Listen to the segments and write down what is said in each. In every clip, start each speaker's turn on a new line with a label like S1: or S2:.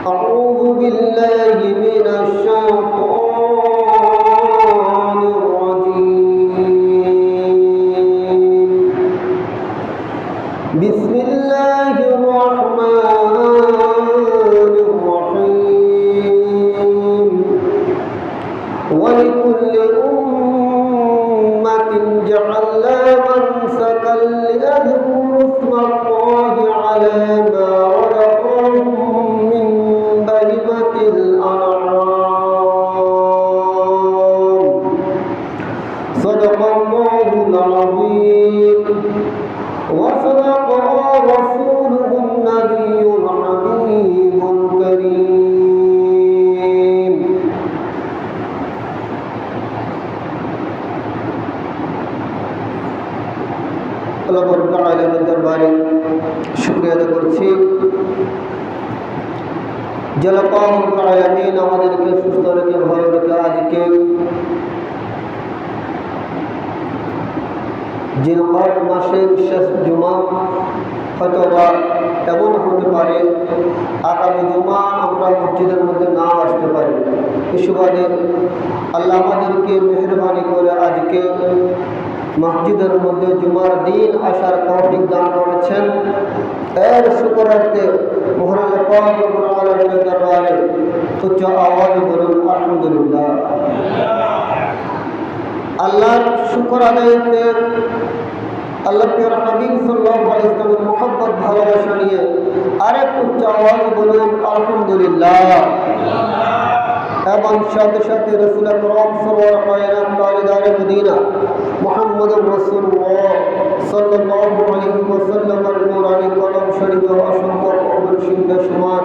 S1: أعوذ بالله من الشيطان الرجيم. بسم الله الرحمن الرحيم. ولكل أمة جعلنا منسكا ليذكروا اسم الله على ما رزقهم من بهيمة الأنعام. صدق الله العظيم وصدق رسوله النبي الحبيب الكريم. আল্লাহ রাব্বুল আলামিনের দরবারে শুকরিয়া আদায় করছি যে আল্লাহ রাব্বুল আলামিন আমাদেরকে সুস্থ রেখে ভালো রেখে আজকে জিলকদ মাসের শেষ জুমা, হয়তোবা এমন হতে পারে আগামী জুমা আমরা মসজিদের মধ্যে না আসতে পারি। এই সুবাদে আল্লাহ আমাদেরকে মেহরবানি করে আজকে মসজিদের মধ্যে জুমার দিন আসার তৌফিক দান করেছেন। এর শুকরার্থে মহান আল্লাহ রাব্বুল আলামিনের দরবারে উচ্চ আওয়াজে বলুন আলহামদুলিল্লাহ। আল্লাহর শুকর আদায়তে আল্লাহর হাবিব সাল্লাল্লাহু আলাইহি ওয়াসাল্লামের মুহাব্বত ভালোবাসা নিয়ে আরেক উচ্চ আওয়াজে বলুন আলহামদুলিল্লাহ। এবং সাথে সাথে রাসূল আকরাম সাল্লাল্লাহু আলাইহি ওয়াসাল্লাম মদিনা মুহাম্মদুর রাসূলুল্লাহ সাল্লাল্লাহু আলাইহি ওয়াসাল্লামের নূরানি কলম শরীফে অসংখ্য অবশ্যিন্ন সমান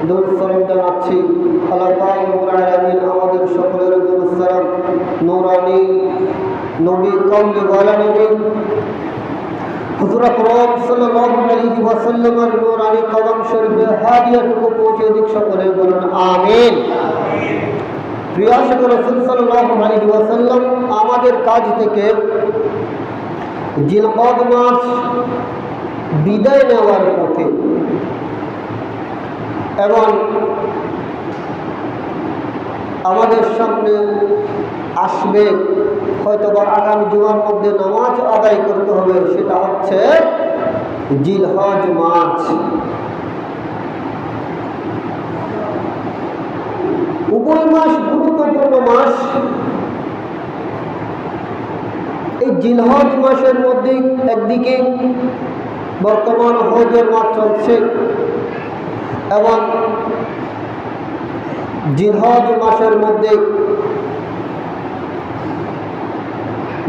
S1: দরুদ সালাম জানাচ্ছি। আল্লাহ রাব্বুল আলামিন আমাদের সকলের দরুদ সালাম নূরানি নবী কমলি ওয়ালা নবী হুজুর আকরাম সাল্লাল্লাহু আলাইহি ওয়াসাল্লামের নূরানি কলম শরীফে হাদিয়াটুকু পৌঁছে দিক, সকলে বলুন আমিন। প্রিয় আশিক রাসূল সাল্লাল্লাহু আলাইহি ওয়াসাল্লাম আমাদের কাজ থেকে জিলকদ মাস বিদায় নেওয়ার পথে এবং আমাদের সামনে আসবে হয়তোবা আগামী জুমার মধ্যে নামাজ আদায় করতে হবে, সেটা হচ্ছে জিলহজ মাস। উভয় মাস গুরুত্বপূর্ণ মাস। এই জিলহজ মাসের মধ্যে একদিকে বর্তমান হজের মাস চলছে এবং জিলহজ মাসের মধ্যে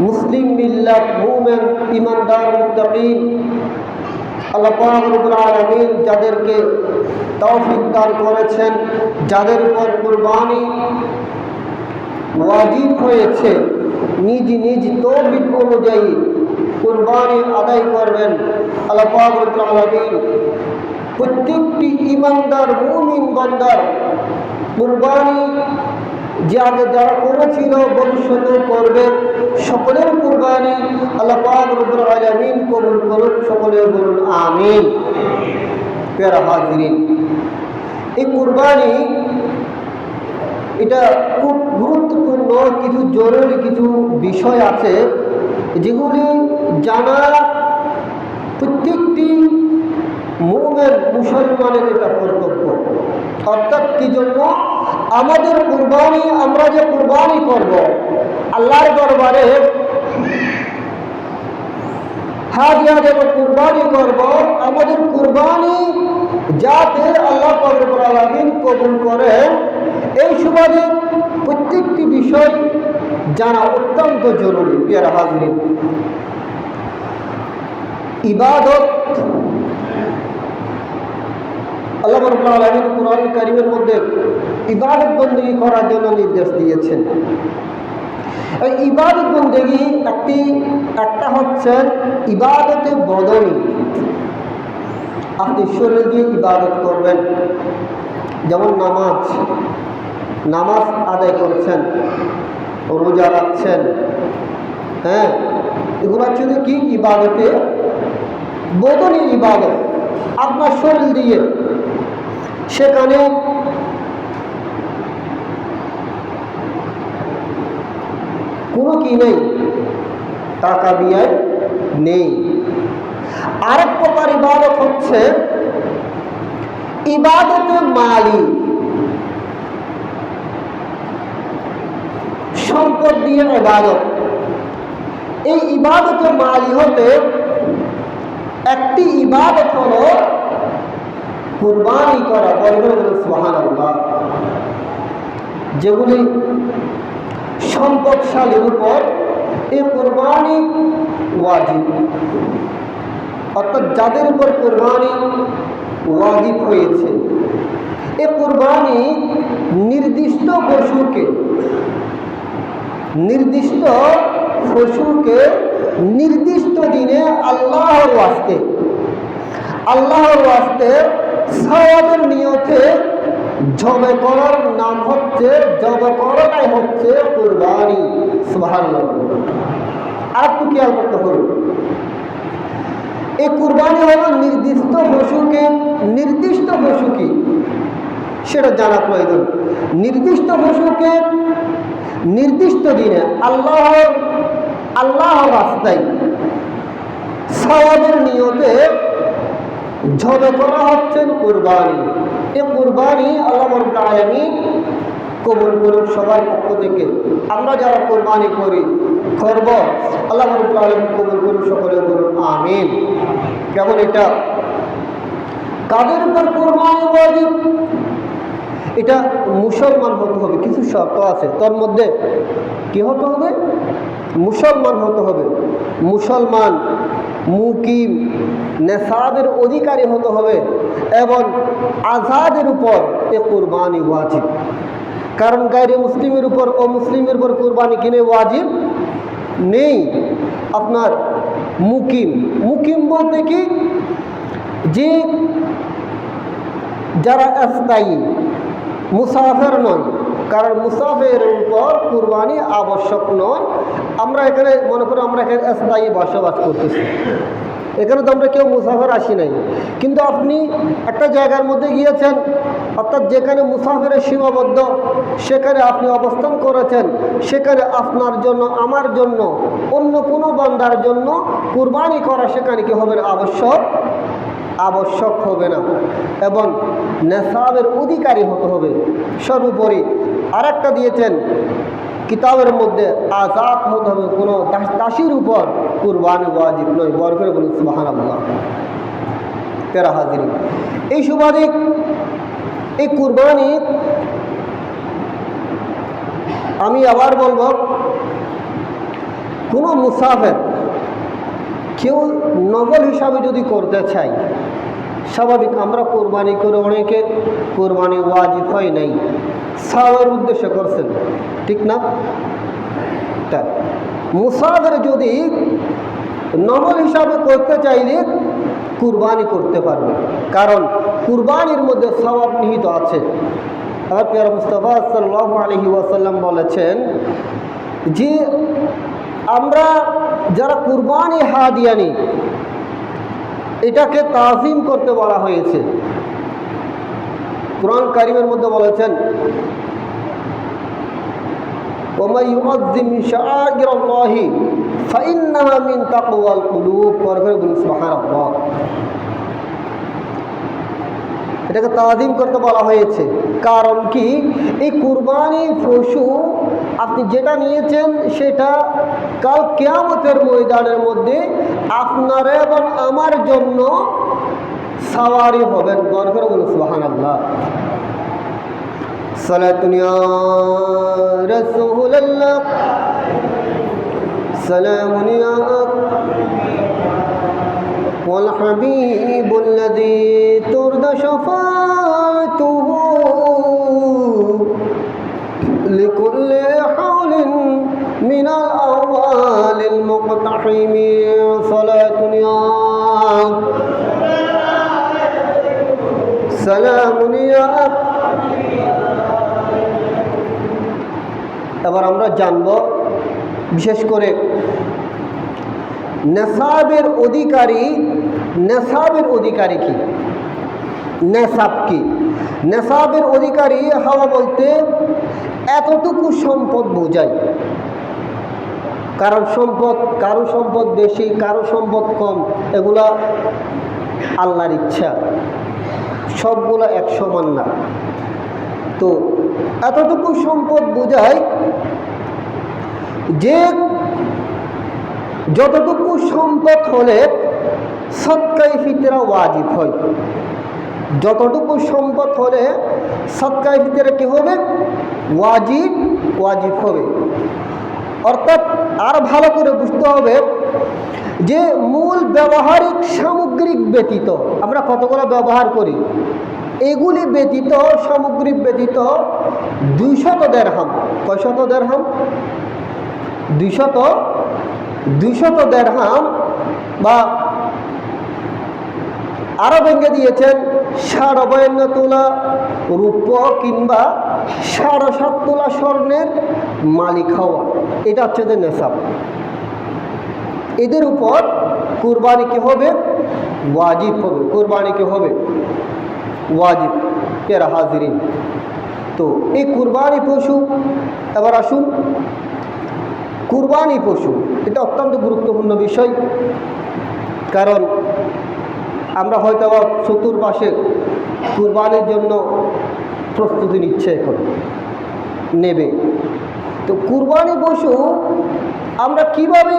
S1: মুসলিম মিল্লাত মুমিন ঈমানদার মুত্তাকিন আল্লাহ পাক রব্বুল আলামিন যাদেরকে তৌফিক দান করেছেন, যাদের উপর কুরবানি ওয়াজিব হয়েছে, নিজ নিজ তৌফিক অনুযায়ী কুরবানি আদায় করবেন। আল্লাহ পাক রব্বুল আলামিন প্রত্যেকটি ঈমানদার মুমিন বান্দার কুরবানি যারা করেছিল ভবিষ্যতে করবে, সকলের কুরবানি আল্লাহ পাক রব্বুল আলামিন কবুল করুন, সকলে বলুন আমিন। প্রিয় হাজিরিন, এই কুরবানি এটা খুব গুরুত্বপূর্ণ, কিছু জরুরি কিছু বিষয় আছে যেগুলি জানা প্রত্যেকটি মুমিন মুসলমানের এটা কর্তব্য। অর্থাৎ কি জন্য আমাদের কুরবানি, আমরা যে কুরবানি করব আল্লাহর দরবারে হাদিয়া দেব, কুরবানি করব, আমাদের কুরবানি যাতে আল্লাহ পাক রব্বুল আলামিন কবুল করেন, এই সুবাদে প্রত্যেকটি বিষয় জানা অত্যন্ত জরুরি। প্রিয় হাজিরিন, ইবাদত আল্লাহ রাব্বুল আলামিন কুরআন কারীমের মধ্যে ইবাদত বন্দেগী করার জন্য নির্দেশ দিয়েছেন। এই ইবাদত বন্দেগী একটা হচ্ছে ইবাদতে বদনী, আপনি শরীর দিয়ে ইবাদত করবেন, যেমন নামাজ আদায় করছেন, রোজা রাখছেন, হ্যাঁ, এগুলো হচ্ছে কি বদনী ইবাদত, আপনার শরীর দিয়ে। সেখানে কোনো কি নেই, টাকা বিয়ায় নেই। আরেক প্রকার ইবাদত হচ্ছে ইবাদতে মালি, সম্পদ দিয়ে ইবাদত। এই ইবাদতে মালি হতে একটি ইবাদত হলো কুরবানি করা। সুবহানাল্লাহ। যেগুলি সম্পদশালীর উপর এই কুরবানি ওয়াজিব, অর্থাৎ যাদের উপর কুরবানি ওয়াজিব হয়েছে, এ কুরবানি নির্দিষ্ট পশুকে নির্দিষ্ট দিনে আল্লাহর ওয়াস্তে সওয়াবের নিয়তে জবে করার নাম হচ্ছে, জবে করাটাই হচ্ছে কুরবানি। সুবহানাল্লাহ। আর একটু খেয়াল করতে হবে, এই কুরবানি হলো নির্দিষ্ট পশু কি সেটা জানা প্রয়োজন। নির্দিষ্ট পশুকে নির্দিষ্ট দিনে আল্লাহর রাস্তায় সওয়াবের নিয়তে জবে করা হচ্ছে কুরবানি। এই কুরবানি আল্লাহ রাব্বুল আলামিন কবুল করুন সবার পক্ষ থেকে। আমরা যারা কুরবানি করব, আল্লাহ রাব্বুল আলামিন কবুল করুন, সকলে বলুন আমিন। কেমন এটা কাদের উপর কুরবানি ওয়াজিব? এটা মুসলমান হতে হবে, কিছু শর্ত আছে। তার মধ্যে কি হতে হবে? মুসলমান হতে হবে। মুসলমান, মুকিম, নেসাবের অধিকারী হতে হবে এবং আজাদের উপর এ কুরবানি ওয়াজিব। কারণ গায়রে মুসলিমের উপর, অমুসলিমের উপর কুরবানি কিনে ওয়াজিব নেই। আপনার মুকিম বলতে কি, যে যারা স্থায়ী, মুসাফির নয়। কারণ মুসাফিরের উপর কুরবানি আবশ্যক নয়। আমরা এখানে মনে করি আমরা এখানে স্থায়ী বসবাস করতেছি, এখানে তো আমরা কেউ মুসাফির আসি নাই। কিন্তু আপনি একটা জায়গার মধ্যে গিয়েছেন, অর্থাৎ যেখানে মুসাফিরের সীমাবদ্ধ, সেখানে আপনি অবস্থান করেছেন, সেখানে আপনার জন্য, আমার জন্য, অন্য কোনো বান্দার জন্য কুরবানি করা সেখানে কি হবে না? আবশ্যক হবে না। এবং নেসাবের অধিকারী হতে হবে। সর্বোপরি আরেকটা দিয়েছেন কিতাবের মধ্যে, আজাদ হতে হবে, কোনো দাসীর উপর কুরবানি ওয়াজিব নয়। বড় করে বলুন সুবহানাল্লাহ। প্যারা হাজিরিন, এই সুবাদে এই কুরবানি আমি আবার বলবো, কোনো মুসাফির কেউ নফল হিসাবে যদি করতে চাই, স্বাভাবিক আমরা কোরবানি করে, অনেকে কোরবানি ওয়াজিব হয় নাই, সওয়াবের উদ্দেশ্যে করছেন, ঠিক না? তাই মুসাফির যদি নফল হিসাবে করতে চাইলে কুরবানি করতে পারবে, কারণ কুরবানির মধ্যে সওয়াব নিহিত আছে। আর প্রিয় মুস্তাফা সাল্লাল্লাহু আলাইহি ওয়াসাল্লাম বলেছেন যে আমরা যারা কুরবানি হাদিয়ানি, এটাকে তাজিম করতে বলা হয়েছে। কুরআন কারীমের মধ্যে বলেছেন, ওয়া ইউআযযিম শাআইরাল্লাহি ফাইন্নাহা মিন তাকওয়াল কুলুব। সুবহানাল্লাহ। এটাকে তাজিম করতে বলা হয়েছে। কারণ কি, এই কুরবানি পশু আপনি যেটা নিয়েছেন সেটা কাল কিয়ামতের ময়দানের মধ্যে আপনার এবং আমার জন্য সাওয়ারি হবেন। দরকার বলুন সুবহানাল্লাহ। সালাতুন ইয়া রাসূলুল্লাহ, সালামুন ইয়া ওয়াল হাবিবুল্লাযী তুরদা শাফাতুহু লিকুল্লি হাওলিন মিনাল আওয়ালিল মুকতাহিমি। সালাতুন ইয়া সালামুন ইয়া। এবার আমরা জানব বিশেষ করে নেসাবের অধিকারী কি, নেসাব কি। নেশাবের অধিকারী হওয়া বলতে এতটুকু সম্পদ বোঝায়। কারো সম্পদ বেশি, কারো সম্পদ কম, এগুলা আল্লাহর ইচ্ছা, সবগুলো এক সমান না। তো এতটুকু সম্পদ বোঝায় যে যতটুকু সম্পদ হলে সদকায়ে ফিতরা ওয়াজিব হয়। যতটুকু সম্পদ হলে সদকায়ে ফিতরা কি হবে? ওয়াজিব হবে। অর্থাৎ আর ভালো করে বুঝতে হবে যে মূল ব্যবহারিক সামগ্রিক ব্যতীত আমরা কতগুলো ব্যবহার করি, এগুলি ব্যতীত, সামগ্রিক ব্যতীত 200 দেরহাম। কয়শত দেরহাম? 200 দেরহাম, বা আরো ভেঙে দিয়েছেন 52 তোলা রূপ্য কিংবা 7.5 তোলা স্বর্ণের মালিক হওয়া, এটা হচ্ছে যে নেশাব। এদের উপর কুরবানি কি হবে? ওয়াজিব হবে। কুরবানি কি হবে? ওয়াজিব। প্যারা হাজিরিন, তো এই কুরবানি পশু, এবার আসুন কুরবানি পশু, এটা অত্যন্ত গুরুত্বপূর্ণ বিষয়। কারণ আমরা হয়তো চতুর্পাশে কুরবানির জন্য প্রস্তুতি নিচ্ছে, এখন নেবে। তো কুরবানি পশু আমরা কিভাবে,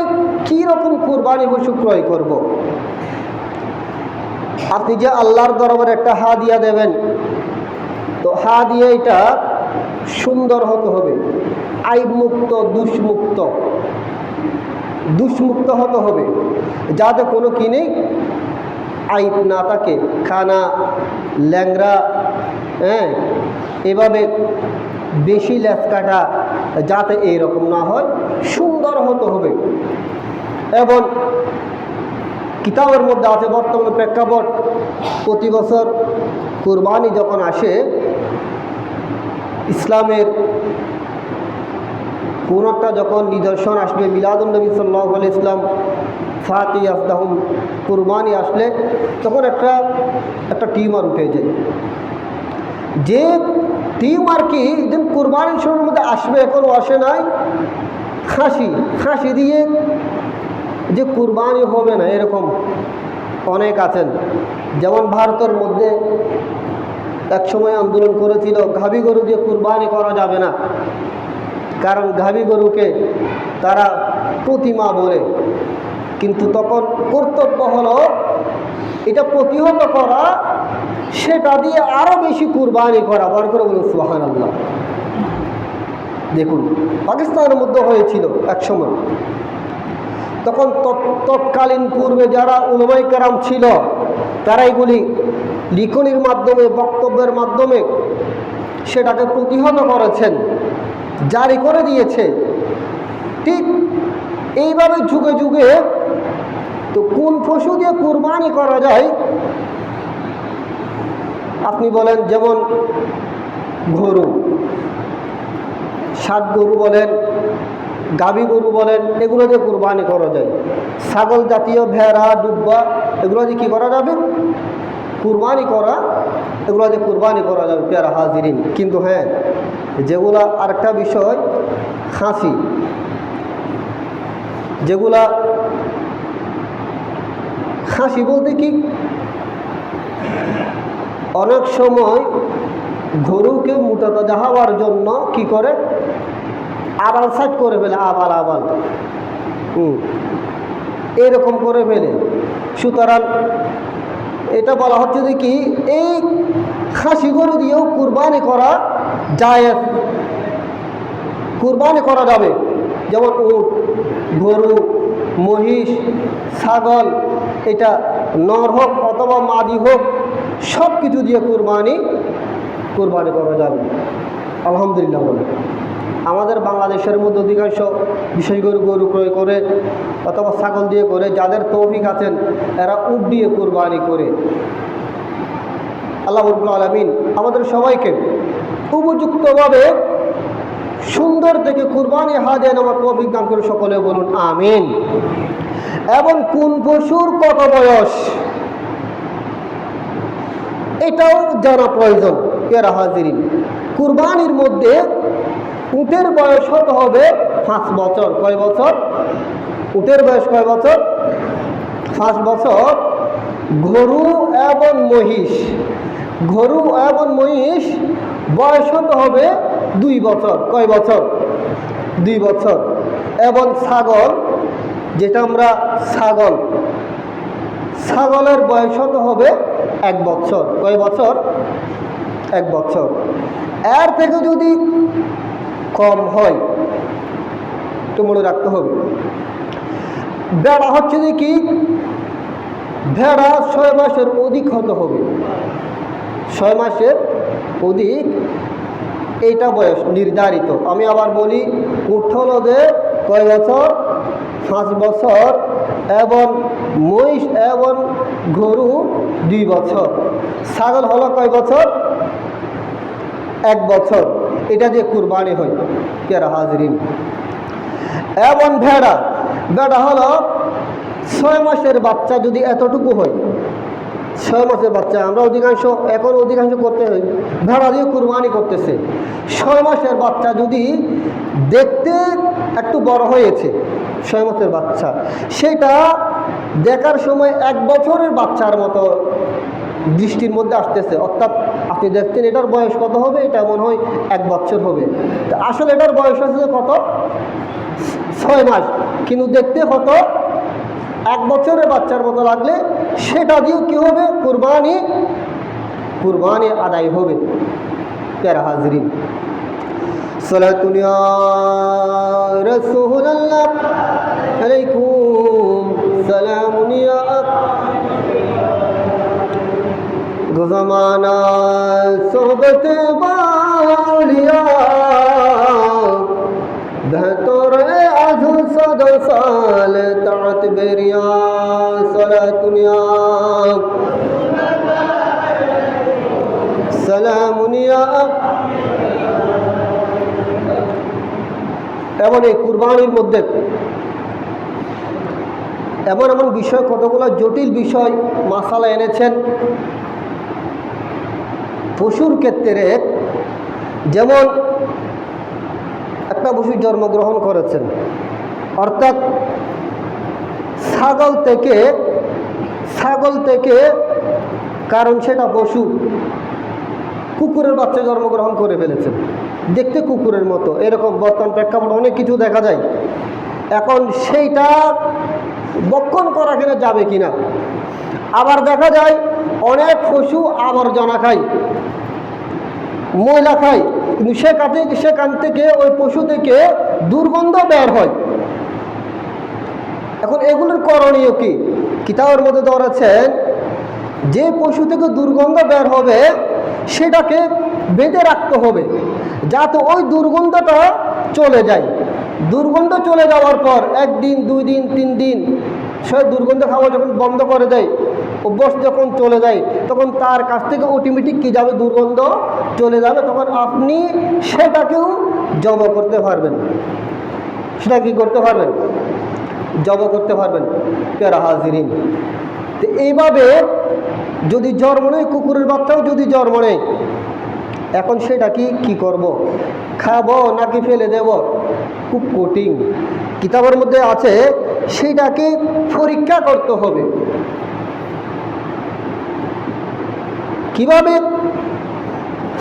S1: কি রকম কুরবানি পশু ক্রয় করব? আপনি যে আল্লাহর দরবারে একটা হাদিয়া দেবেন, তো হাদিয়া এটা সুন্দর হতে হবে, আইবমুক্ত, দুষ্মুক্ত হতে হবে, যাতে কোনো কিনে আইব না থাকে, খানা, ল্যাংরা, এভাবে বেশি লেজ কাটা, যাতে এইরকম না হয়, সুন্দর হতে হবে। এবং কিতাবের মধ্যে আছে, বর্তমানে প্রেক্ষাপট, প্রতি বছর কুরবানি যখন আসে, ইসলামের কোন একটা যখন নিদর্শন আসবে, মিলাদুন নবী সাল্লাল্লাহু আলাইহি ইসলাম, ফাতি আফদাহুম, কুরবানি আসলে তখন একটা টিউমার উঠে যায়। যে টিউমার কি যেন কুরবানির সময়ের মধ্যে আসবে, এখনও আসে নাই, খাসি দিয়ে যে কুরবানি হবে না, এরকম অনেক আছেন। যেমন ভারতের মধ্যে একসময় আন্দোলন করেছিল, গাভী গরু দিয়ে কুরবানি করা যাবে না, কারণ গাভী গরুকে তারা প্রতিমা বলে। কিন্তু তখন কর্তব্য হলো এটা প্রতিহত করা, সেটা দিয়ে আরো বেশি কুরবানি করা। বার করে বলুন সুবহানাল্লাহ। দেখুন, পাকিস্তানের মধ্যে হয়েছিল একসময়, তখন তৎকালীন পূর্বে যারা উলামায়ে কেরাম ছিল, তারা এগুলি লিখনির মাধ্যমে, বক্তব্যের মাধ্যমে সেটাকে প্রতিহত করেছেন, জারি করে দিয়েছে। ঠিক এইভাবে যুগে যুগে তো কোন পশু দিয়ে কুরবানি করা যায়? আপনি বলেন, যেমন গরু, ষাট গরু বলেন, গাভী গরু বলেন, এগুলো দিয়ে কুরবানি করা যায়। ছাগল জাতীয়, ভেড়া, দুব্বা, এগুলো দিয়ে কী করা যাবে? কুরবানি করা, এগুলো দিয়ে কুরবানি করা যাবে প্যারা হাজিরিন। কিন্তু হ্যাঁ, যেগুলা আরেকটা বিষয়, খাসি, যেগুলা খাসি বলতে কি, অনেক সময় গরুকে মোটা হওয়ার জন্য কি করে, আবাল সাইড করে ফেলে, আবাল এরকম করে ফেলে। সুতরাং এটা বলা হচ্ছে যে কি, এই খাসি গরু দিয়েও কুরবানি করা জায়েজ, কুরবানি করা যাবে। যেমন উট, গরু, মহিষ, ছাগল, এটা নর হোক অথবা মাদি হোক, সব কিছু দিয়ে কুরবানি করা যাবে। আলহামদুলিল্লাহ বলে আমাদের বাংলাদেশের মধ্যে অধিকাংশ বিশেষ করে গরু ক্রয় করে অথবা ছাগল দিয়ে করে, যাদের তৌফিক আছেন এরা উট দিয়ে কুরবানি করে। আল্লাহ রাব্বুল আলামিন আমাদের সবাইকে উপযুক্তভাবে সুন্দর থেকে কুরবানি হাদিয়া নেওয়ার তৌফিক দান করে, সকলে বলুন আমিন। এবং কোন পশুর কত বয়স, এটাও জানা প্রয়োজন। পেয়ারা হাজিরিন, কুরবানির মধ্যে উটের বয়স হতে হবে 5 বছর। কয় বছর? উটের বয়স কয় বছর? 5 বছর। গরু এবং মহিষ, গরু এবং মহিষ বয়স হতে হবে 2 বছর। কয় বছর? 2 বছর। এবং ছাগল, যেটা আমরা ছাগল, ছাগলের বয়স হতে হবে 1 বছর। কয় বছর? 1 বছর। এর থেকে যদি কম হয় তো মনে রাখতে হবে। ভেড়া হচ্ছে যে কি, ভেড়া 6 মাসের অধিক হতে হবে। 6 মাসের অধিক, এইটা বয়স নির্ধারিত। আমি আবার বলি, উট হলো যে কয় বছর? 5 বছর। এবং মহিষ এবং গরু 2 বছর। ছাগল হলো কয় বছর? 1 বছর। এটা যে কুরবানি হয় পেয়ারা হাজিরিন। এবং ভেড়া, ভেড়া হলো 6 মাসের বাচ্চা যদি এতটুকু হয়, 6 মাসের বাচ্চা, আমরা অধিকাংশ করতে হয় ভেড়া দিয়ে কুরবানি করতেছে। 6 মাসের বাচ্চা যদি দেখতে একটু বড় হয়েছে, 6 মাসের বাচ্চা, সেটা দেখার সময় 1 বছরের বাচ্চার মতো দৃষ্টির মধ্যে আসতেছে। অর্থাৎ আপনি দেখছেন এটার বয়স কত হবে, এটা মনে হয় 1 বছর হবে। আসলে এটার বয়স হচ্ছে কত? 6 মাস, কিন্তু দেখতে কত? 1 বছরের বাচ্চার মতো লাগলে সেটা দিয়েও কি হবে? কুরবানি আদায় হবে প্যারা হাজরিন। সালাতুন ইয়া রাসূলুল্লাহ আলাইকুম সালামুন ইয়া ज़माना सोबत बालिया बहतोरे आज़ू सदो साल तात बेरिया सलातुनिया सलामुनिया। এমন এই কুরবানির মধ্যে এমন এমন বিষয়, কতগুলো জটিল বিষয় মাসালা এনেছেন পশুর ক্ষেত্রে। যেমন একটা পশু জন্মগ্রহণ করেছেন, অর্থাৎ ছাগল থেকে, কারণ সেটা পশু, কুকুরের বাচ্চা জন্মগ্রহণ করে ফেলেছেন, দেখতে কুকুরের মতো, এরকম বর্তমান প্রেক্ষাপটে অনেক কিছু দেখা যায়। এখন সেইটা বক্ষণ করা কিনা যাবে কিনা। আবার দেখা যায় অনেক পশু আবর্জনা খায়, ময়লা খায়, কিন্তু সেখান থেকে ওই পশু থেকে দুর্গন্ধ বের হয়। এখন এগুলোর করণীয় কি? কিতাবের মধ্যে ধরেছেন যে পশু থেকে দুর্গন্ধ বের হবে সেটাকে বেঁধে রাখতে হবে, যাতে ওই দুর্গন্ধটা চলে যায়। দুর্গন্ধ চলে যাওয়ার পর 1 দিন 2 দিন 3 দিন সে দুর্গন্ধ খাওয়া যখন বন্ধ করে দেয়, অভ্যাস যখন চলে যায়, তখন তার কাছ থেকে অটোমেটিক কি যাবে, দুর্গন্ধ চলে যাবে। তখন আপনি সেটাকেও জব করতে পারবেন। সেটা কি করতে পারবেন? জব করতে পারবেন প্যারা হাজিরিন। তো এইভাবে যদি জন্ম নেয়, কুকুরের বাচ্চাও যদি জন্ম নেয়, এখন সেটা কি করব? খাবো নাকি ফেলে দেব? খুব কঠিন। কিতাবের মধ্যে আছে সেটাকে পরীক্ষা করতে হবে। কিভাবে?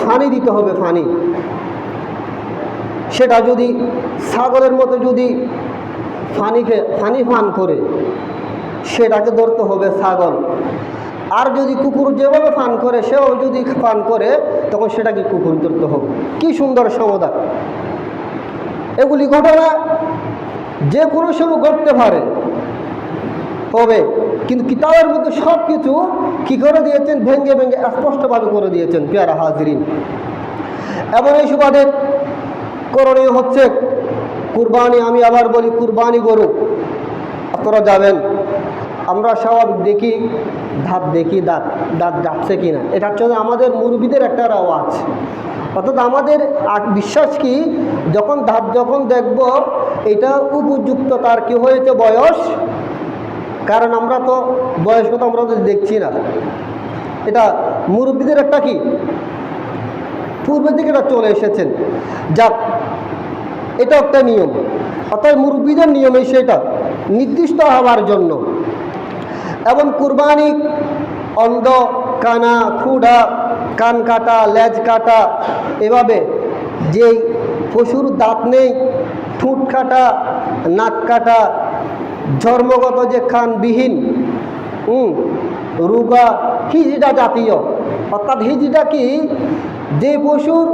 S1: পানি দিতে হবে, পানি। সেটা যদি ছাগলের মতো যদি পানি পান করে, সেটাকে ধরতে হবে ছাগল। আর যদি কুকুর যেভাবে পান করে সেও যদি পান করে, তখন সেটাকে কুকুর ধরতে হবে। কি সুন্দর সমাধান! এগুলি ঘটনা যে কোনো সময় ঘটতে পারে, হবে, কিন্তু কিতাবের মধ্যে সব কিছু কি করে দিয়েছেন? ভেঙ্গে ভেঙ্গে স্পষ্টভাবে করে দিয়েছেন পেয়ারা হাজিরিন। এবং এই সুবাদে করণীয় হচ্ছে কুরবানি। আমি আবার বলি, কুরবানি গরু আপনারা যাবেন, আমরা স্বাভাবিক দেখি দাঁত যাচ্ছে কিনা। এটা হচ্ছে আমাদের মুরব্বীদের একটা রেওয়াজ। অর্থাৎ আমাদের বিশ্বাস কি, যখন দেখব এটা উপযুক্ত তার কি হয়েছে বয়স, কারণ আমরা তো বয়স কথা আমরা তো দেখছি না। এটা মুরব্বীদের একটা কি পূর্বের দিকে এটা চলে এসেছেন। যাক, এটা একটা নিয়ম, অর্থাৎ মুরব্বীদের নিয়মে সেটা নির্দিষ্ট হওয়ার জন্য। এবং কুরবানি অন্ধ, কানা, খুঁড়া, কান কাটা, লেজ কাটা, এভাবে যেই পশুর দাঁত নেই, ঠোঁট কাটা, নাক কাটা, জন্মগত যে কানবিহীন, রুগা, হিজড়া জাতীয়, অর্থাৎ হিজড়া কি, যে পশুর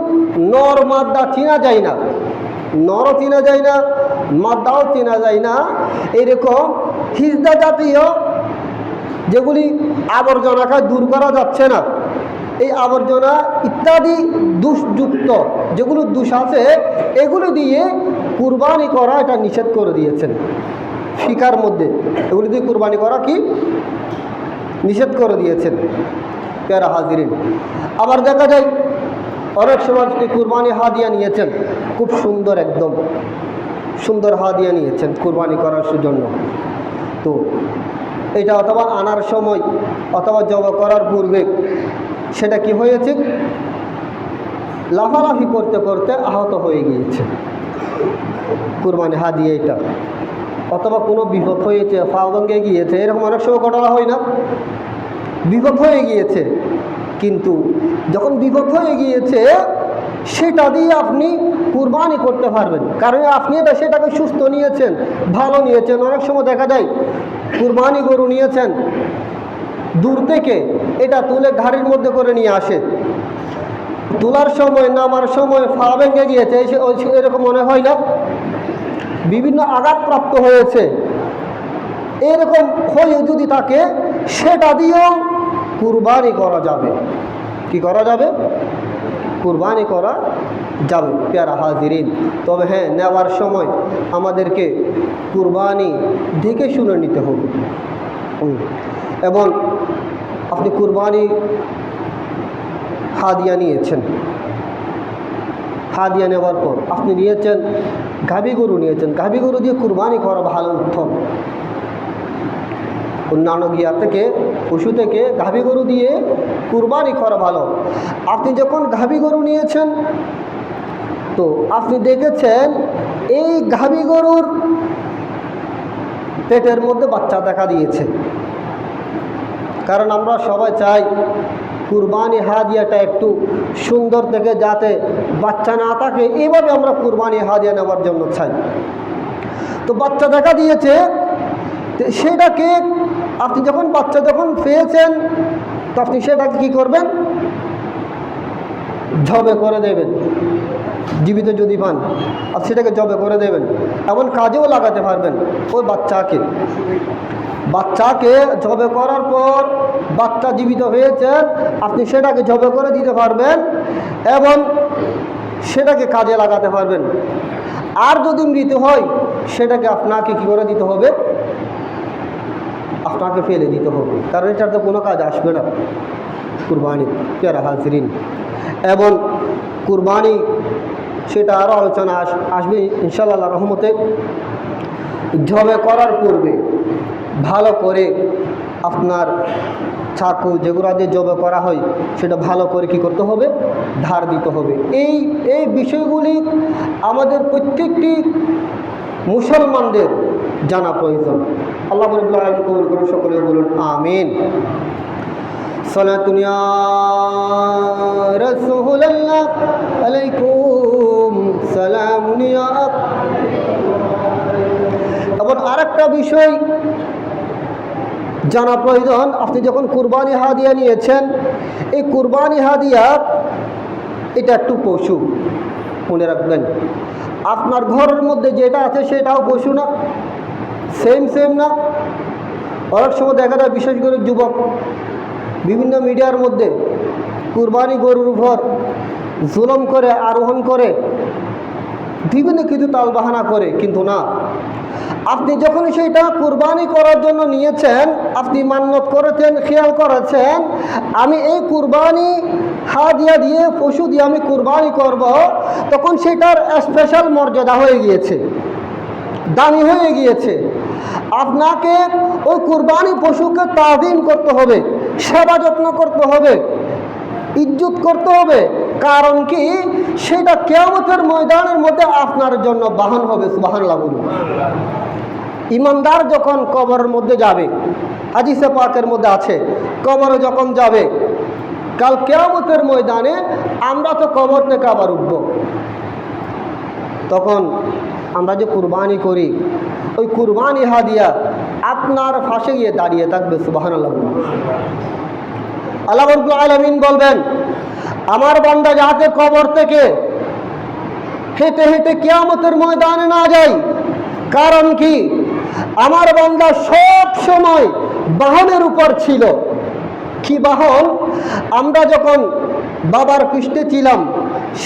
S1: নর মাদ্দা চেনা যায় না, নরও চেনা যায় না, মাদ্দাও চেনা যায় না, এরকম হিজড়া জাতীয় যেগুলি আবর্জনাকে দূর করা যাচ্ছে না, এই আবর্জনা ইত্যাদি দোষযুক্ত যেগুলো দোষ আছে, এগুলো দিয়ে কুরবানি করা এটা নিষেধ করে দিয়েছেন ফিকার মধ্যে। এগুলি দিয়ে কুরবানি করা কি নিষেধ করে দিয়েছেন প্যারা হাজিরিন। আবার দেখা যায় অনেক সময় যদি কুরবানি হাদিয়া নিয়েছেন, খুব সুন্দর, একদম সুন্দর হাদিয়া নিয়েছেন কুরবানি করার জন্য, তো এটা অথবা আনার সময় অথবা জবা করার পূর্বে সেটা কি হয়েছে, লাফালাফি করতে করতে আহত হয়ে গিয়েছে কুরবানি হাদিয়া এটা, অথবা কোনো বিপদ হয়েছে, পা ভেঙে গিয়েছে, এরকম অনেক সময় ঘটনা হয় না, বিপদ হয়ে গিয়েছে। কিন্তু যখন বিপদ হয়ে গিয়েছে সেটা দিয়ে আপনি কুরবানি করতে পারবেন, কারণ আপনি সেটাকে সুস্থ নিয়েছেন, ভালো নিয়েছেন। অনেক সময় দেখা যায় কুরবানি গরু নিয়েছেন, দূর থেকে এটা তুলে ঘাড়ির মধ্যে করে নিয়ে আসে, তোলার সময় নামার সময় পা ভেঙে গিয়েছে, এরকম মনে হয় না, বিভিন্ন আঘাতপ্রাপ্ত হয়েছে, এরকম হয়ে যদি থাকে সেটা দিয়েও কুরবানি করা যাবে। কি করা যাবে? কুরবানি করা যাবে প্যারা হাজিরিন। তবে হ্যাঁ, নেওয়ার সময় আমাদেরকে কুরবানি দেখে শুনে নিতে হবে। এবং আপনি কুরবানি হাদিয়া নিয়েছেন, হাদিয়া নেওয়ার পর আপনি নিয়েছেন গাভী গরু নিয়েছেন, গাভী গরু দিয়ে কুরবানি করা ভালো, উত্তম। অন্যান্য গিয়া থেকে, পশু থেকে গাভী গরু দিয়ে কুরবানি করা ভালো। আপনি যখন গাভী গরু নিয়েছেন, তো আপনি দেখেছেন এই গাভী গরুর পেটের মধ্যে বাচ্চা দেখা দিয়েছে, কারণ আমরা সবাই চাই কুরবানি হাদিয়াটা একটু সুন্দর থেকে যাতে বাচ্চা না থাকে, এইভাবে আমরা কুরবানি হাদিয়া নেওয়ার জন্য চাই। তো বাচ্চা দেখা দিয়েছে, সেটাকে আপনি যখন বাচ্চা যখন পেয়েছেন, তো আপনি সেটাকে কী করবেন? জবে করে দেবেন। জীবিত যদি পান আপনি সেটাকে জবে করে দেবেন, এমন কাজেও লাগাতে পারবেন ওই বাচ্চাকে জবে করার পর বাচ্চা জীবিত হয়েছেন, আপনি সেটাকে জবে করে দিতে পারবেন এবং সেটাকে কাজে লাগাতে পারবেন। আর যদি মৃত হয় সেটাকে আপনাকে কী করে দিতে হবে? আপনাকে ফেলে দিতে হবে, কারণ এটার তো কোনো কাজ আসবে না কুরবানি প্যারা হাজিরিন। এবং কুরবানি সেটা আরও আলোচনা আসবে ইনশাআল্লাহ রহমতে। জবে করার পূর্বে ভালো করে আপনার চাকু যেগুলো দিয়ে জবে করা হয় সেটা ভালো করে কি করতে হবে? ধার দিতে হবে। এই বিষয়গুলি আমাদের প্রত্যেকটি মুসলমানদের জানা প্রয়োজন। আল্লাহ রাব্বুল আলামিন কবুল করুন, সকলে বলুন আমিন। সালাতুন ইয়া রাসূলুল্লাহ আলাইকুম সালামুন ইয়া। আবার আরেকটা বিষয় জানা প্রয়োজন, আপনি যখন কুরবানি হাদিয়া নিয়েছেন, এই কুরবানি হাদিয়া এটা একটু পশু, মনে রাখবেন। আপনার ঘরের মধ্যে যেটা আছে সেটাও পশু না, সেম না। অনেক সময় দেখা যায় বিশেষ করে যুবক বিভিন্ন মিডিয়ার মধ্যে কুরবানি গরুর উপর জুলুম করে, আরোহণ করে, বিভিন্ন কিছু তালবাহানা করে, কিন্তু না, আপনি যখন সেইটা কুরবানি করার জন্য নিয়েছেন, আপনি মান্যত করেছেন, খেয়াল করেছেন আমি এই কুরবানি হাদিয়া দিয়ে পশু দিয়ে আমি কুরবানি করব, তখন সেটার স্পেশাল মর্যাদা হয়ে গিয়েছে, দামি হয়ে গিয়েছে। আপনাকে ওই কুরবানি পশুকে তাজিম করতে হবে, সেবা যত্ন করতে হবে, ইজ্জত করতে হবে, কারণ কি, সেটা কিয়ামতের ময়দানের মধ্যে আপনার জন্য বাহন হবে। সুবহানাল্লাহ বলুন। ইমানদার যখন কবরের মধ্যে যাবে, হাদিসে পাকের মধ্যে আছে, কবরে যখন যাবে কাল কিয়ামতের ময়দানে, আমরা তো কবর থেকে আবার উঠব। তখন আমরা যে কুরবানি করি, ওই কুরবানি হাদিয়া আপনার পাশে গিয়ে দাঁড়িয়ে থাকবে। সুবহানাল্লাহ। আল্লাহ রাব্বুল আলামিন বলবেন, আমার বান্দা যাতে কবর থেকে হেঁটে হেঁটে কিয়ামতের ময়দানে না যায়। কারণ কি, আমার বান্দা সব সময় বাহনের উপর ছিল। কি বাহন? আমরা যখন বাবার পৃষ্ঠে ছিলাম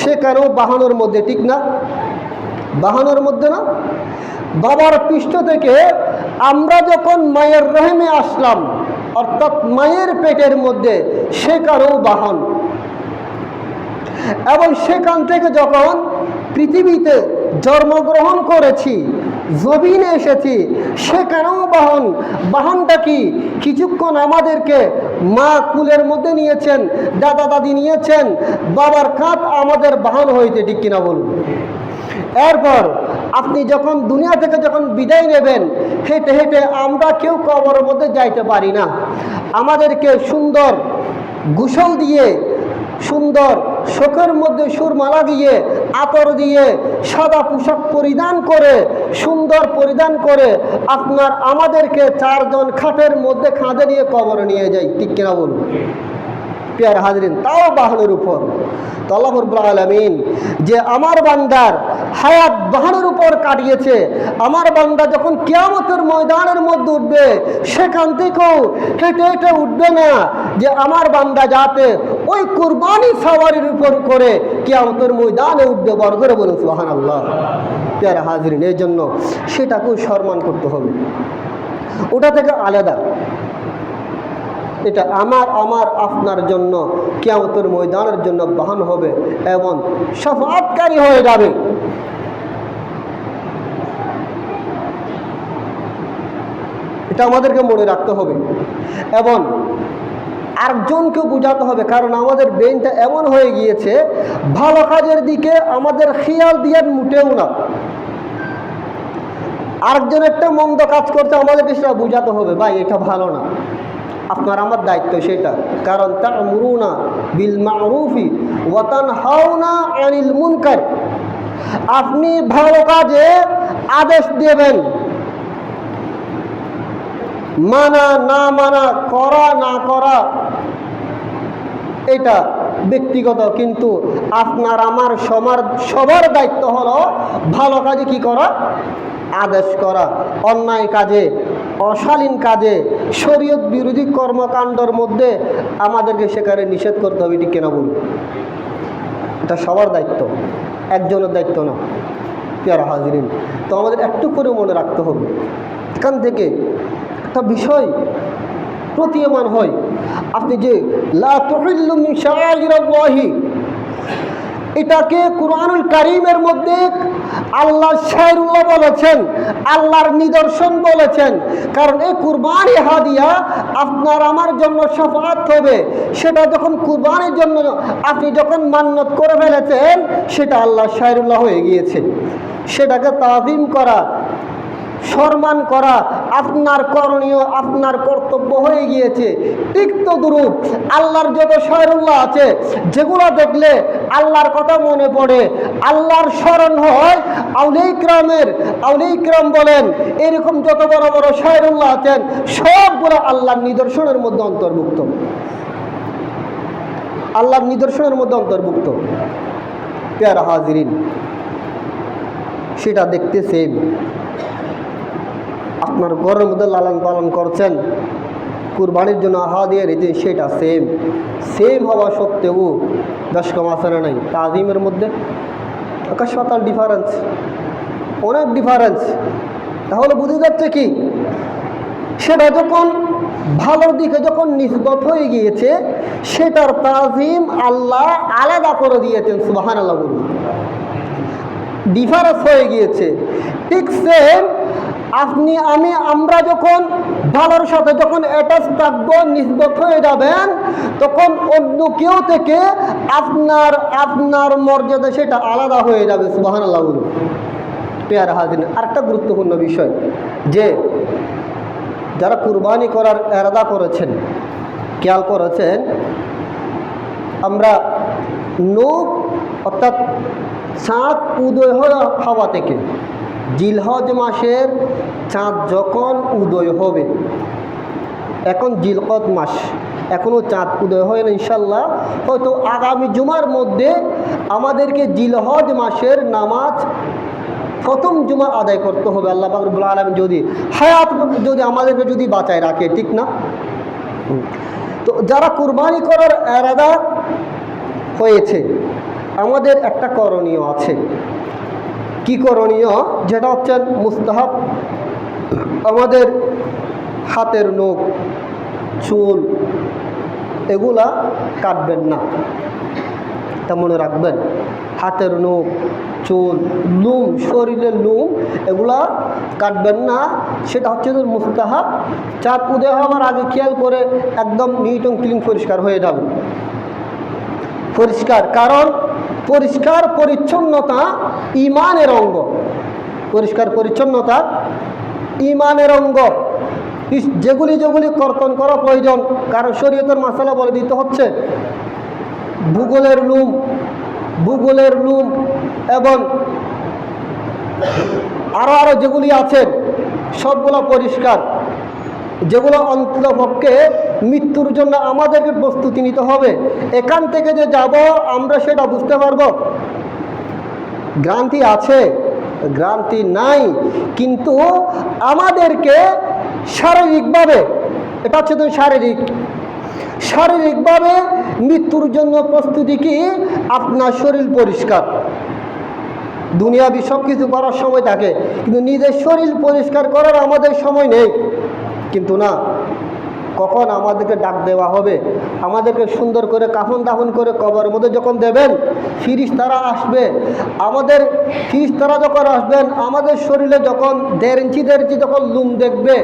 S1: সেখানেও বাহনের মধ্যে, ঠিক না? বাহনের মধ্যে না, বাবার পৃষ্ঠ থেকে আমরা যখন মায়ের রহমে আসলাম, অর্থাৎ মায়ের পেটের মধ্যে, সেখানেও বাহন। এবং সেখান থেকে যখন পৃথিবীতে জন্মগ্রহণ করেছি, জমিনে এসেছি, সেখানেও বাহন। বাহনটা কি? কিছুক্ষণ আমাদেরকে মা কুলের মধ্যে নিয়েছেন, দাদা দাদি নিয়েছেন, বাবার কাঁধ আমাদের বাহন হইতে, ঠিক কিনা বলুন? এরপর আপনি যখন দুনিয়া থেকে যখন বিদায় নেবেন, হেঁটে হেঁটে আমরা কেউ কবরের মধ্যে যাইতে পারি না। আমাদেরকে সুন্দর গোসল দিয়ে, সুন্দর শোকের মধ্যে সুরমালা দিয়ে, আতর দিয়ে, সাদা পোশাক পরিধান করে, সুন্দর পরিধান করে আপনার আমাদেরকে চারজন খাটের মধ্যে কাঁধে নিয়ে কবরে নিয়ে যায়, ঠিক কিনা বলুন? প্রিয় হাজরিন, তাও বাহনের উপর। তো আল্লাহ রাব্বুল আলামিন যে আমার বান্দার হায়াত বাহনের উপর কাটিয়েছে, আমার বান্দা যখন কিয়ামতের ময়দানের মধ্যে উঠবে, সেখান থেকেও হেঁটে হেঁটে উঠবে না, যে আমার বান্দা যাতে ওই কুরবানি সাওয়ারির উপর করে কিয়ামতের ময়দানে উঠবে। বড় করে বলুন সুবহানাল্লাহ। প্রিয় হাজরিন, এই জন্য সেটাকেও সম্মান করতে হবে, ওটা থেকে আলাদা। এটা আমার আপনার জন্য কিয়ামতের ময়দানের জন্য বাহন হবে এবং শাফাআতকারী হয়ে যাবে। এটা আমাদেরকে মনে রাখতে হবে এবং আরেকজনকেও বোঝাতে হবে। কারণ আমাদের ব্রেনটা এমন হয়ে গিয়েছে, ভালো কাজের দিকে আমাদের খেয়াল দিয়ে মুটেও না। আরেকজন একটা মন্দ কাজ করতে, আমাদেরকে সেটা বোঝাতে হবে, ভাই এটা ভালো না, আপনার আমার দায়িত্ব সেটা। কারণ তা'মুরুনা বিল মা'রুফি ওয়া তানহাউনা আনিল মুনকার, আপনি ভালো কাজে আদেশ দেবেন, মানা না মানা, করা না করা এটা ব্যক্তিগত, কিন্তু আপনার আমার সবার দায়িত্ব হলো ভালো কাজে কি করা? আদেশ করা। অন্যায় কাজে, অশালীন কাজে, শরীয়ত বিরোধী কর্মকাণ্ডের মধ্যে আমাদেরকে সেখানে নিষেধ করতে হবে, ঠিক কিনা বলুন? এটা সবার দায়িত্ব, একজনের দায়িত্ব না। প্রিয় হাজরিন, তো আমাদের একটু করে মনে রাখতে হবে, এখান থেকে একটা বিষয় প্রতীয়মান হয়। আপনি যে লা তুহিল্লু মিন শাআইরিল্লাহি, এটাকে কুরআনুল কারীমের মধ্যে আল্লাহ শায়রুল্লাহ বলেছেন, আল্লাহর নিদর্শন বলেছেন। কারণ এই কুরবানি হাদিয়া আপনার আমার জন্য শাফাআত হবে। সেটা যখন কুরবানির জন্য আপনি যখন মান্নত করে ফেলেছেন, সেটা আল্লাহ শায়রুল্লাহ হয়ে গিয়েছে। সেটাকে তাযীম করা, সম্মান করা আপনার করণীয়, আপনার কর্তব্য হয়ে গিয়েছে। ঠিক তো দুরূপ আল্লাহর যত শায়রুল্লাহ আছে, যেগুলো দেখলে আল্লাহর কথা মনে পড়ে, আল্লাহর স্মরণ হয়, আউলিয়া ইকরাম বলেন, এরকম যত বড় বড় শায়রুল্লাহ আছেন, সবগুলো আল্লাহর নিদর্শনের মধ্যে অন্তর্ভুক্ত, আল্লাহর নিদর্শনের মধ্যে অন্তর্ভুক্ত। প্রিয় হাজিরিন, সেটা দেখতেছেন, আপনার ঘরের মধ্যে লালন পালন করছেন, কুরবানির জন্য হাদিয়া দিয়েছেন, সেটা সেম হওয়া সত্ত্বেও 10 কম আছে না নাই? তাজিমের মধ্যে আকাশ পাতাল ডিফারেন্স, অনেক ডিফারেন্স। তাহলে বুঝে যাচ্ছে কি, সেটা যখন ভালোর দিকে যখন নিসবত হয়ে গিয়েছে, সেটার তাজিম আল্লাহ আলাদা করে দিয়েছেন। সুবহানাল্লাহ বলুন। ডিফারেন্স হয়ে গিয়েছে। ঠিক সেম আপনি আমি আমরা যখন ভালোর সাথে যখন অ্যাটাচ থাকবো, নিসবত হয়ে যাবেন, তখন অন্য কেউ থেকে আপনার আপনার মর্যাদা সেটা আলাদা হয়ে যাবে। সুবহানাল্লাহ। পেয়ারা হাজির, আরেকটা গুরুত্বপূর্ণ বিষয় যে যারা কুরবানি করার এরাদা করেছেন, খেয়াল করেছেন, আমরা নূর অর্থাৎ চাঁদ উদয় হওয়া থেকে জিলহজ মাসের চাঁদ যখন উদয় হবে, এখন জিলকদ মাস, এখনও চাঁদ উদয় হয় না, ইনশাল্লাহ হয়তো আগামী জুমার মধ্যে আমাদেরকে জিলহজ মাসের নামাজ প্রথম জুমা আদায় করতে হবে। আল্লাহ পাক রব্বুল আলামিন যদি হায়াত যদি আমাদেরকে যদি বাঁচায় রাখে, ঠিক না? তো যারা কুরবানি করার এরাদা হয়েছে, আমাদের একটা করণীয় আছে। কি করণীয়? যেটা হচ্ছে মুস্তাহাব, আমাদের হাতের নখ, চুল এগুলা কাটবেন না। তা মনে রাখবেন, হাতের নখ, চুল, লুম, শরীরের লুম এগুলা কাটবেন না। সেটা হচ্ছে মুস্তাহাব। চাঁদ উদয় হওয়ার আগে খেয়াল করে একদম নিট এবং ক্লিন পরিষ্কার হয়ে যাবে। পরিষ্কার, কারণ পরিষ্কার পরিচ্ছন্নতা ঈমানের অঙ্গ। পরিষ্কার পরিচ্ছন্নতা ঈমানের অঙ্গ। যেগুলি যেগুলি কর্তন করা প্রয়োজন, কারণ শরীয়তের মাসালা বলে দিতে হচ্ছে ভূগোলের লুম এবং আরো যেগুলি আছে সবগুলো পরিষ্কার। যেগুলো অন্ততপক্ষে মৃত্যুর জন্য আমাদেরকে প্রস্তুতি নিতে হবে। এখান থেকে যে যাব আমরা সেটা বুঝতে পারবো। গ্রান্তি আছে, গ্রান্তি নাই, কিন্তু আমাদেরকে শারীরিকভাবে, এটা হচ্ছে তো শারীরিকভাবে মৃত্যুর জন্য প্রস্তুতি কি? আপনার শরীর পরিষ্কার। দুনিয়াবি সব কিছু করার সময় থাকে, কিন্তু নিজের শরীর পরিষ্কার করার আমাদের সময় নেই। কিন্তু না, কখন আমাদেরকে ডাক দেওয়া হবে, আমাদেরকে সুন্দর করে কাফন দাফন করে কবরের মধ্যে যখন দেবেন, ফিরিস্তারা আসবে। আমাদের ফিরিস্তারা যখন আসবেন, আমাদের শরীরে যখন 1.5 ইঞ্চি যখন লুম দেখবে,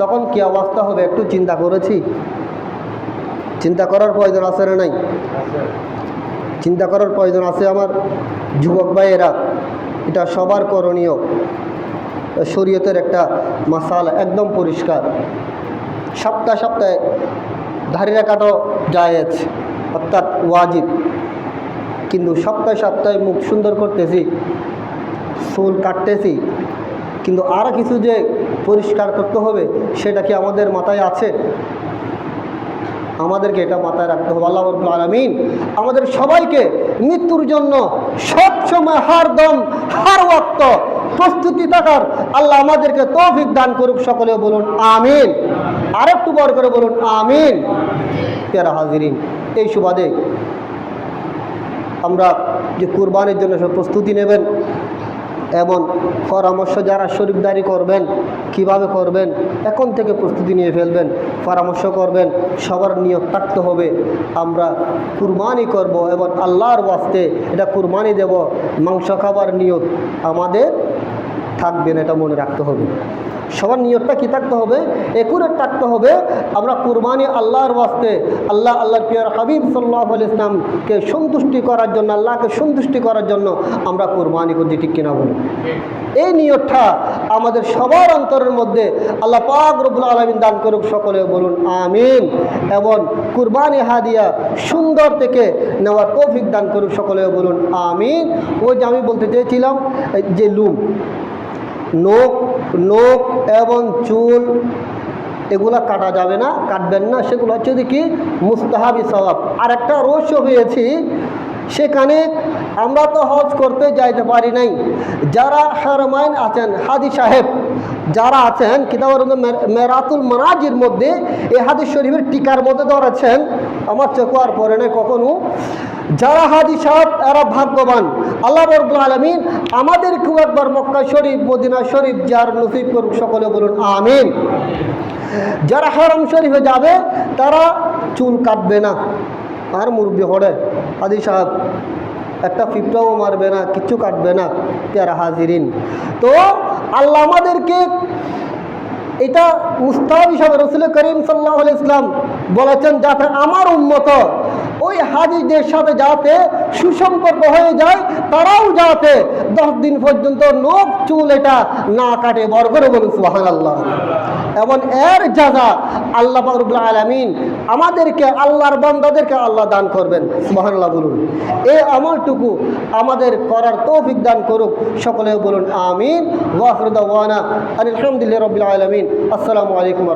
S1: তখন কি অবস্থা হবে একটু চিন্তা করেছি? চিন্তা করার প্রয়োজন আছে না নাই? চিন্তা করার প্রয়োজন আছে আমার যুবক ভাইয়েরা। এটা সবার করণীয়। শরীয়তের একটা মাসালা একদম পরিষ্কার। সপ্তাহে দাড়ি রাখাটাও জায়েজ, অর্থাৎ ওয়াজিব, কিন্তু সপ্তাহে মুখ সুন্দর করতেছি, চুল কাটতেছি, কিন্তু আর কিছু যে পরিষ্কার করতে হবে সেটা কি আমাদের মাথায় আছে? আমাদেরকে এটা মাথায় রাখতে হবে। আল্লাহ রাব্বুল আলামিন আমাদের সবাইকে মৃত্যুর জন্য সবসময় হার ওয়াক্ত প্রস্তুতি থাকার আল্লাহ আমাদেরকে তৌফিক দান করুক। সকলে বলুন আমিন। আরেকটু বড় করে বলুন আমিন। প্যারা হাজিরিন, এই সুবাদে আমরা যে কুরবানির জন্য সব প্রস্তুতি নেবেন এবং পরামর্শ যারা শরীফদারি করবেন কিভাবে করবেন, এখন থেকে প্রস্তুতি নিয়ে ফেলবেন, পরামর্শ করবেন। সবার নিয়ত থাকতে হবে আমরা কুরবানি করব এবং আল্লাহর ওয়াস্তে এটা কুরবানি দেব, মাংস খাবার নিয়ত আমাদের থাকবেন, এটা মনে রাখতে হবে। সবার নিয়তটা কি থাকতে হবে? একুরেট থাকতে হবে। আমরা কুরবানি আল্লাহর ওয়াস্তে, আল্লাহর প্রিয় হাবিব সাল্লাল্লাহু আলাইহি ওয়াসাল্লামকে সন্তুষ্টি করার জন্য, আল্লাহকে সন্তুষ্টি করার জন্য আমরা কুরবানি করছি, ঠিক কিনা বলুন? এই নিয়তটা আমাদের সবার অন্তরের মধ্যে আল্লাহ পাক রব্বুল আলামিন দান করুক। সকলে বলুন আমিন। এবং কুরবানি হাদিয়া সুন্দর থেকে নেওয়ার তৌফিক দান করুক। সকলে বলুন আমিন। ওই যে আমি বলতে চেয়েছিলাম যে নখ এবং চুল এগুলা কাটা যাবে না, কাটবেন না। সেগুলো হচ্ছে কি মুস্তাহাবি সওয়াব। আর একটা রহস্য পেয়েছি, সেখানে আমরা তো হজ করতে যাইতে পারি নাই। যারা হারমাইন আছেন, হাজি সাহেব যারা আছেন, কিতাবের মেরাতুল মানাজির মধ্যে এই হাদিস শরীফের টিকার মধ্যে ধরেছেন, আমার চোখে আর পড়ে নাই কখনো। যারা হাজি সাহেব এরা ভাগ্যবান। আল্লাহ রাব্বুল আলামিন আমাদেরকেও একবার মক্কা শরীফ, মদিনা শরীফ যার নসিব করুক। সকলে বলুন আমিন। যারা হারাম শরীফে যাবে তারা চুল কাটবে না, আর মুরব্বি হড়ে হাজি সাহেব একটা পিঁপড়াও মারবে না, কিচ্ছু কাটবে না। প্যারা হাজিরিন, তো আল্লাহ আমাদেরকে এটা মুস্তাহাব হিসাবে রাসূল করিম সাল্লাল্লাহু আলাইহি ওয়াসাল্লাম বলেছেন, যাতে আমার উম্মত ওই হাজিদের সাথে যাতে সুসম্পর্ক হয়ে যায়, তারাও যাতে 10 দিন পর্যন্ত নখ চুল এটা না কাটে। বড় করে বলুন সুবহানাল্লাহ। এবং এর যাজা আল্লাহ পাক রব্বুল আলামিন আমাদেরকে, আল্লাহর বান্দাদেরকে আল্লাহ দান করবেন। সুবহানাল্লাহ বলুন। এই আমলটুকু আমাদের করার তৌফিক দান করুক। সকলে বলুন আমিন। ওয়া আখিরু দাওয়ানা আলহামদুলিল্লাহি রাব্বিল আলামিন। আসসালামু আলাইকুম।